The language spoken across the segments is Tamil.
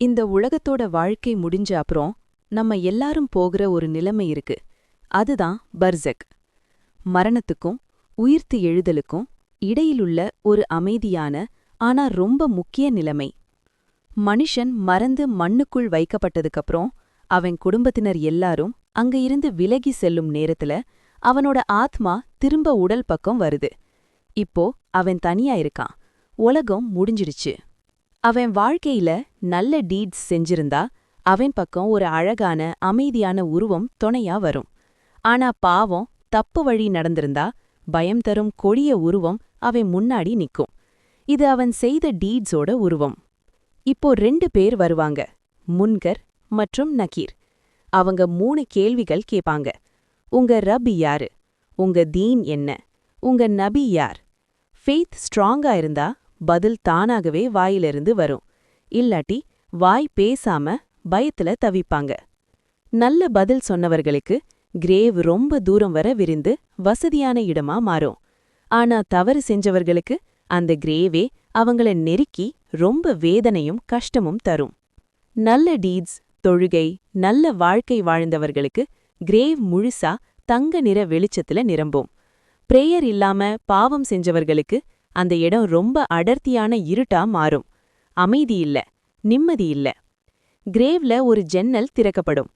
இந்த உலகத்தோட வாழ்க்கை முடிஞ்ச அப்புறம் நம்ம எல்லாரும் போகிற ஒரு நிலைமை இருக்கு. அதுதான் பர்சக். மரணத்துக்கும் உயிர்த்து எழுதலுக்கும் இடையிலுள்ள ஒரு அமைதியான ஆனா ரொம்ப முக்கிய நிலைமை. மனுஷன் மறந்து மண்ணுக்குள் வைக்கப்பட்டதுக்கப்புறம் அவன் குடும்பத்தினர் எல்லாரும் அங்க இருந்து விலகி செல்லும் நேரத்துல அவனோட ஆத்மா திரும்ப உடல் பக்கம் வருது. இப்போ அவன் தனியா இருக்கான். உலகம் முடிஞ்சிடுச்சு. அவன் வாழ்க்கையில நல்ல டீட்ஸ் செஞ்சிருந்தா அவன் பக்கம் ஒரு அழகான அமைதியான உருவம் துணையா வரும். ஆனா பாவம் தப்பு வழி நடந்திருந்தா பயம் தரும் கொடிய உருவம் அவன் முன்னாடி நிக்கும். இது அவன் செய்த டீட்ஸோட உருவம். இப்போ 2 பேர் வருவாங்க, முன்கர் மற்றும் நக்கீர். அவங்க 3 கேள்விகள் கேட்பாங்க. உங்க ரப் யாரு? உங்க தீன் என்ன? உங்க நபி யார்? ஃபெய்த் ஸ்ட்ராங்கா இருந்தா பதில் தானாகவே வாயிலிருந்து வரும். இல்லாட்டி வாய் பேசாம பயத்துல தவிப்பாங்க. நல்ல பதில் சொன்னவர்களுக்கு கிரேவ் ரொம்ப தூரம் வர விரிந்து வசதியான இடமா மாறும். ஆனா தவறு செஞ்சவர்களுக்கு அந்த கிரேவே அவங்கள நெருக்கி ரொம்ப வேதனையும் கஷ்டமும் தரும். நல்ல டீட்ஸ், தொழுகை, நல்ல வாழ்க்கை வாழ்ந்தவர்களுக்கு கிரேவ் முழுசா தங்க நிற வெளிச்சத்துல நிரம்பும். பிரேயர் இல்லாம பாவம் செஞ்சவர்களுக்கு அந்த இடம் ரொம்ப அடர்த்தியான இருட்டா மாறும். அமைதி இல்ல, நிம்மதி இல்ல. கிரேவ்ல ஒரு ஜன்னல் திறக்கப்படும்.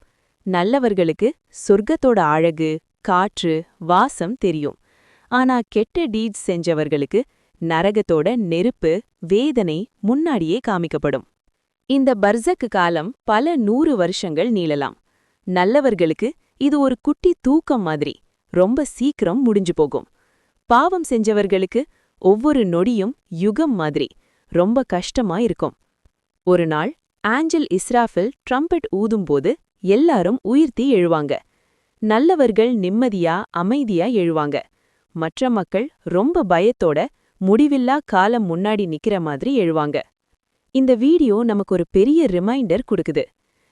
நல்லவர்களுக்கு சொர்க்கத்தோட அழகு, காற்று, வாசம் தெரியும். ஆனா கெட்ட டீட்ஸ் செஞ்சவர்களுக்கு நரகத்தோட நெருப்பு, வேதனை முன்னாடியே காமிக்கப்படும். இந்த பர்சக் காலம் பல 100 வருஷங்கள் நீளலாம். நல்லவர்களுக்கு இது ஒரு குட்டி தூக்கம் மாதிரி ரொம்ப சீக்கிரம் முடிஞ்சு போகும். பாவம் செஞ்சவர்களுக்கு ஒவ்வொரு நொடியும் யுகம் மாதிரி ரொம்ப கஷ்டமா இருக்கும். ஒரு நாள் ஆஞ்சல் இஸ்ராஃபில் ட்ரம்பெட் ஊதும்போது எல்லாரும் உயிர்த்தி எழுவாங்க. நல்லவர்கள் நிம்மதியா அமைதியா எழுவாங்க. மற்ற மக்கள் ரொம்ப பயத்தோட முடிவில்லா காலம் முன்னாடி நிக்கிற மாதிரி எழுவாங்க. இந்த வீடியோ நமக்கு ஒரு பெரிய ரிமைண்டர் கொடுக்குது.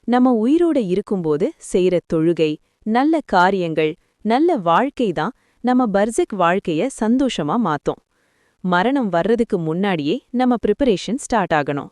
நம்ம உயிரோட இருக்கும்போது செய்யற தொழுகை, நல்ல காரியங்கள், நல்ல வாழ்க்கை தான் நம்ம பர்சக் வாழ்க்கைய சந்தோஷமா மாத்தும். மரணம் வர்றதுக்கு முன்னாடியே நம்ம ப்ரிப்பரேஷன் ஸ்டார்ட் ஆகணும்.